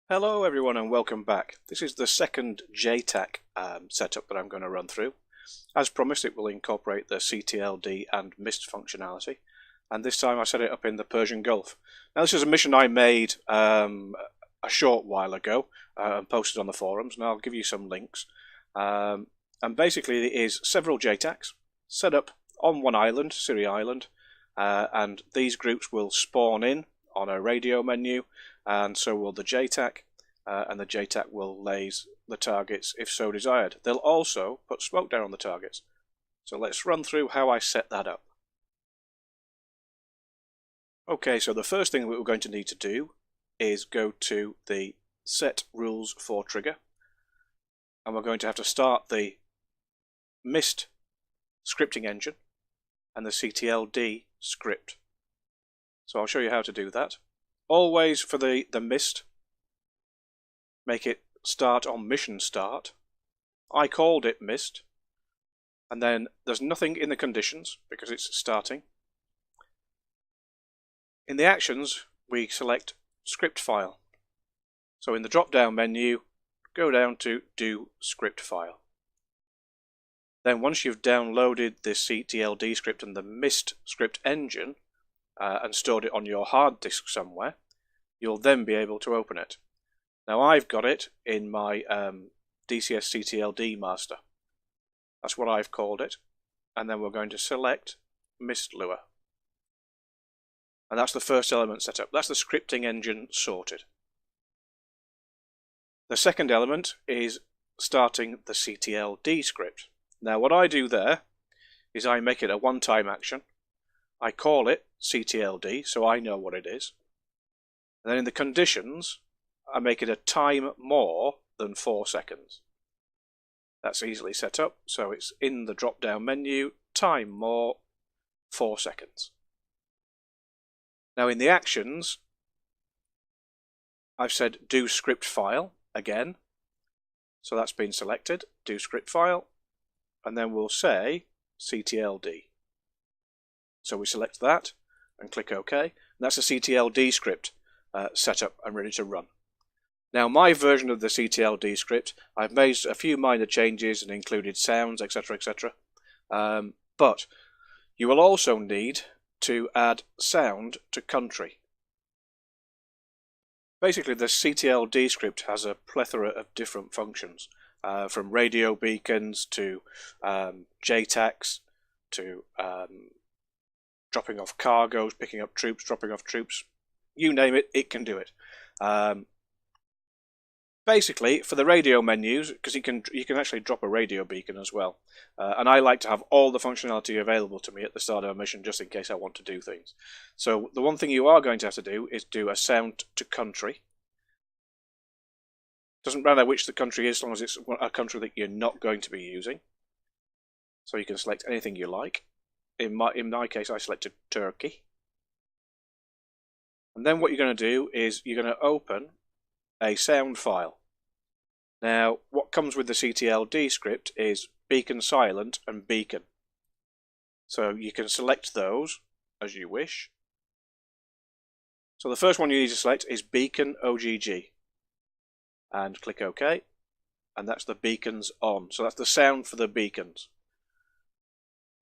Hello everyone and welcome back. This is the second JTAC setup that I'm going to run through. As promised, it will incorporate the CTLD and MIST functionality, and this time I set it up in the Persian Gulf. Now this is a mission I made a short while ago and posted on the forums, and I'll give you some links. And basically it is several JTACs set up on one island, Syria Island, and these groups will spawn in on a radio menu, and so will the JTAC, and the JTAC will laze the targets if so desired. They'll also put smoke down on the targets. So let's run through how I set that up. Okay, so the first thing that we're going to need to do is go to the Set Rules for Trigger, and we're going to have to start the MIST scripting engine and the CTLD script. So I'll show you how to do that. Always for the MIST, make it start on mission start. I called it MIST, and then there's nothing in the conditions because it's starting. In the actions, we select script file. So in the drop down menu, go down to do script file. Then once you've downloaded the CTLD script and the MIST script engine and stored it on your hard disk somewhere, you'll then be able to open it. Now I've got it in my DCS CTLD master. That's what I've called it. And then we're going to select MIST Lure. And that's the first element set up. That's the scripting engine sorted. The second element is starting the CTLD script. Now what I do there is I make it a one-time action. I call it CTLD so I know what it is. And then in the conditions, I make it a time more than 4 seconds. That's easily set up, so it's in the drop-down menu, time more, 4 seconds. Now in the actions, I've said do script file again, so that's been selected, do script file, and then we'll say CTLD. So we select that and click OK, and that's a CTLD script set up and ready to run. Now my version of the CTLD script, I've made a few minor changes and included sounds, etc, etc. But you will also need to add sound to country. Basically the CTLD script has a plethora of different functions, from radio beacons to JTACs to dropping off cargoes, picking up troops, dropping off troops. You name it, it can do it. Basically, for the radio menus, because you can actually drop a radio beacon as well. And I like to have all the functionality available to me at the start of a mission, just in case I want to do things. So the one thing you are going to have to do is do a sound to country. Doesn't matter which the country is, as long as it's a country that you're not going to be using. So you can select anything you like. In my case, I selected Turkey. And then what you're going to do is you're going to open a sound file. Now, what comes with the CTLD script is beacon silent and beacon. So you can select those as you wish. So the first one you need to select is beacon OGG. And click OK. And that's the beacons on. So that's the sound for the beacons.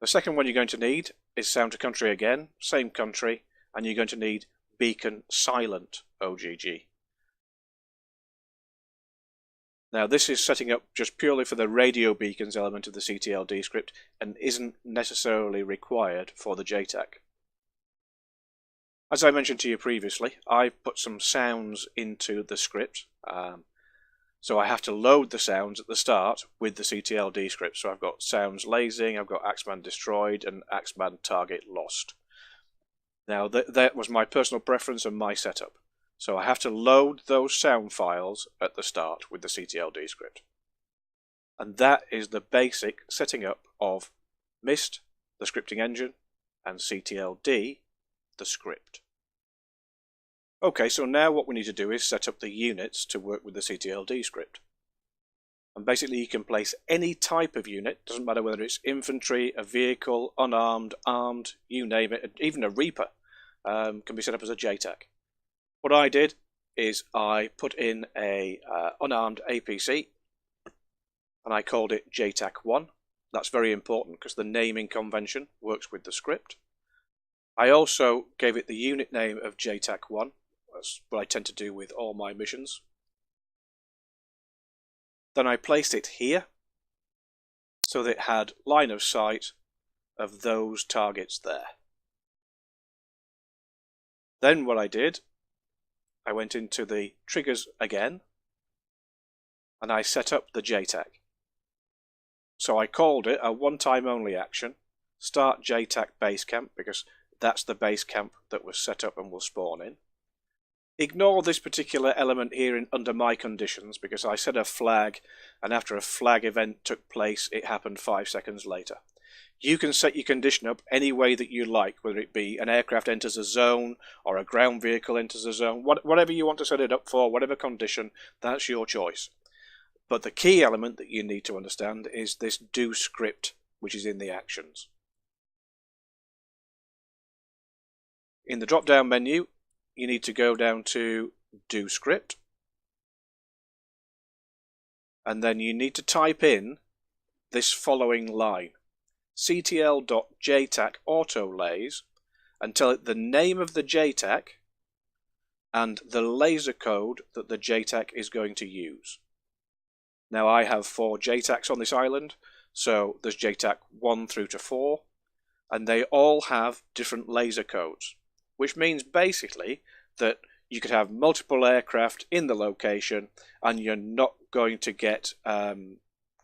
The second one you're going to need is sound to country again, same country, and you're going to need beacon silent OGG. Now this is setting up just purely for the radio beacons element of the CTLD script and isn't necessarily required for the JTAC. As I mentioned to you previously, I've put some sounds into the script, so I have to load the sounds at the start with the CTLD script. So I've got sounds lasing, I've got Axeman destroyed and Axeman target lost. Now that was my personal preference and my setup. So I have to load those sound files at the start with the CTLD script. And that is the basic setting up of MIST, the scripting engine, and CTLD, the script. Okay, so now what we need to do is set up the units to work with the CTLD script. And basically you can place any type of unit, doesn't matter whether it's infantry, a vehicle, unarmed, armed, you name it, even a Reaper can be set up as a JTAC. What I did is I put in a unarmed APC and I called it JTAC 1. That's very important because the naming convention works with the script. I also gave it the unit name of JTAC 1. That's what I tend to do with all my missions. Then I placed it here so that it had line of sight of those targets there. Then what I did, I went into the triggers again and I set up the JTAC. So I called it a one-time only action, start JTAC base camp, because that's the base camp that was set up and will spawn in. Ignore this particular element here under my conditions because I set a flag and after a flag event took place it happened 5 seconds later. You can set your condition up any way that you like, whether it be an aircraft enters a zone or a ground vehicle enters a zone, whatever you want to set it up for, whatever condition, that's your choice. But the key element that you need to understand is this do script which is in the actions. In the drop down menu you need to go down to do script and then you need to type in this following line, ctl.jtac autolays, and tell it the name of the JTAC and the laser code that the JTAC is going to use. Now I have 4 JTACs on this island, so there's JTAC 1 through to 4 and they all have different laser codes, which means basically that you could have multiple aircraft in the location and you're not going to get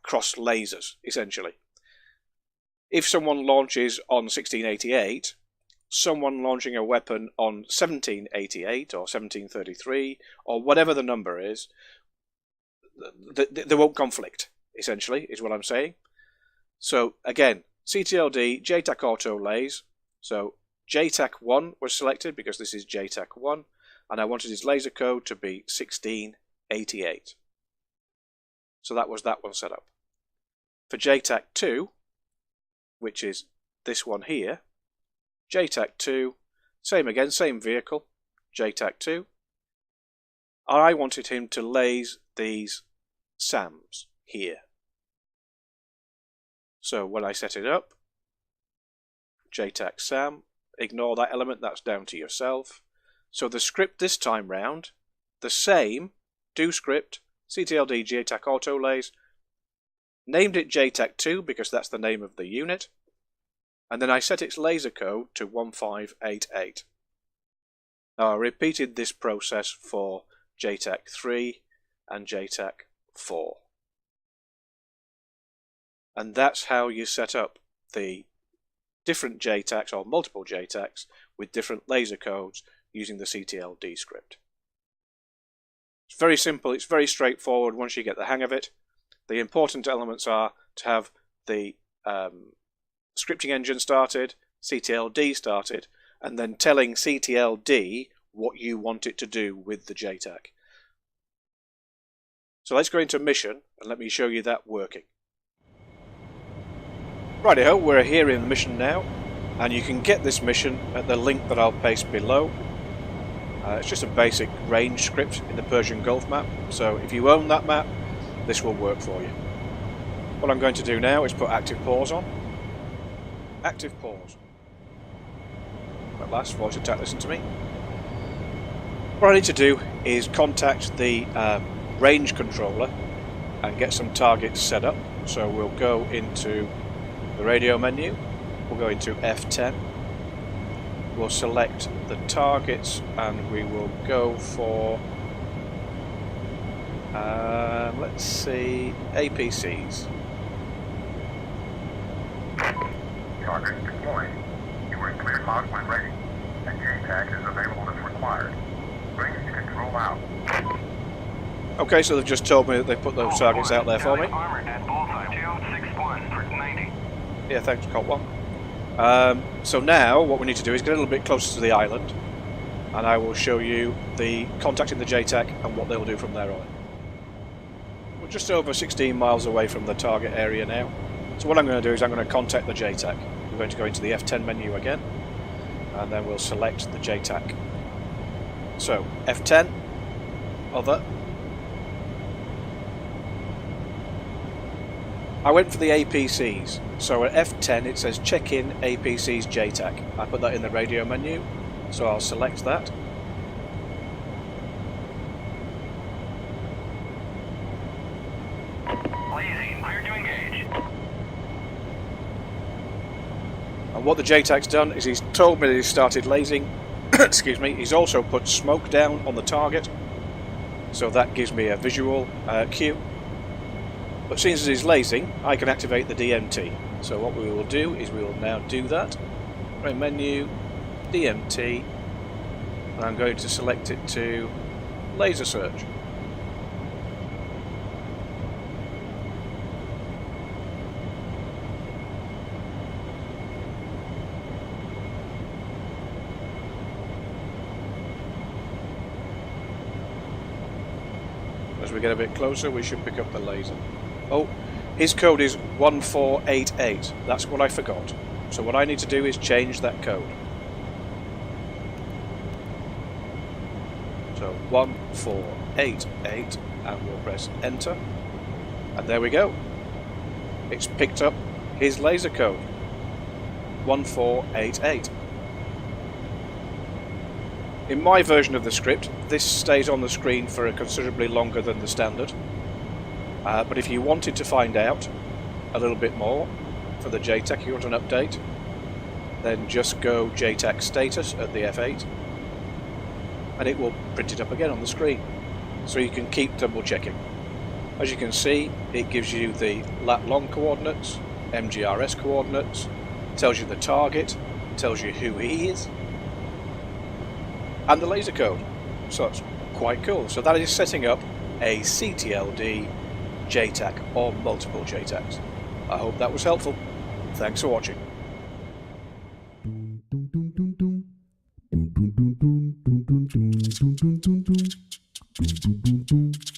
cross lasers, essentially. If someone launches on 1688, someone launching a weapon on 1788 or 1733 or whatever the number is, they won't conflict, essentially, is what I'm saying. So again, CTLD, JTAC autolays, so JTAC 1 was selected because this is JTAC 1 and I wanted his laser code to be 1688. So that was that one set up. For JTAC 2, which is this one here, JTAC 2, same again, same vehicle, JTAC 2. I wanted him to laze these SAMs here. So when I set it up, JTAC SAM, ignore that element, that's down to yourself. So the script this time round, the same, do script, CTLD JTAC autolays, named it JTAC 2 because that's the name of the unit, and then I set its laser code to 1588. Now I repeated this process for JTAC 3 and JTAC 4. And that's how you set up the different JTACs or multiple JTACs with different laser codes using the CTLD script. It's very simple, it's very straightforward once you get the hang of it. The important elements are to have the scripting engine started, CTLD started, and then telling CTLD what you want it to do with the JTAC. So let's go into mission and let me show you that working. Righty-ho, we're here in the mission now, and you can get this mission at the link that I'll paste below. It's just a basic range script in the Persian Gulf map, so if you own that map, this will work for you. What I'm going to do now is put active pause on. Active pause. At last, voice attack, listen to me. What I need to do is contact the range controller and get some targets set up. So we'll go into the radio menu, we'll go into F10, we'll select the targets and we will go for, let's see, APCs. Target deployed. You are cleared mark when ready, and JTAC is available as required. Range control out. Okay, so they've just told me that they put those targets out there for me. Yeah, thanks, Cop 1. So now what we need to do is get a little bit closer to the island, and I will show you the contacting the JTAC and what they'll do from there on. just over 16 miles away from the target area now. So what I'm going to do is I'm going to contact the JTAC. We're going to go into the F10 menu again, and then we'll select the JTAC. So F10, other. I went for the APCs, so at F10 it says check in APCs JTAC. I put that in the radio menu, so I'll select that. And what the JTAC's done is he's told me that he's started lasing. Excuse me. He's also put smoke down on the target, so that gives me a visual cue. But since he's lasing, I can activate the DMT. So what we will do is we will now do that. Right menu, DMT, and I'm going to select it to laser search. As we get a bit closer, we should pick up the laser. Oh, his code is 1488. That's what I forgot. So what I need to do is change that code. So 1488, and we'll press enter. And there we go. It's picked up his laser code. 1488. In my version of the script, this stays on the screen for considerably longer than the standard. But if you wanted to find out a little bit more for the JTAC, you want an update, then just go JTAC status at the F8 and it will print it up again on the screen. So you can keep double checking. As you can see, it gives you the lat long coordinates, MGRS coordinates, tells you the target, tells you who he is, and the laser code. So it's quite cool. So that is setting up a CTLD JTAC or multiple JTACs. I hope that was helpful. Thanks for watching. Dun, dun, dun, dun, dun, dun, dun, dun, dun, dun, dun, dun, dun, dun, dun.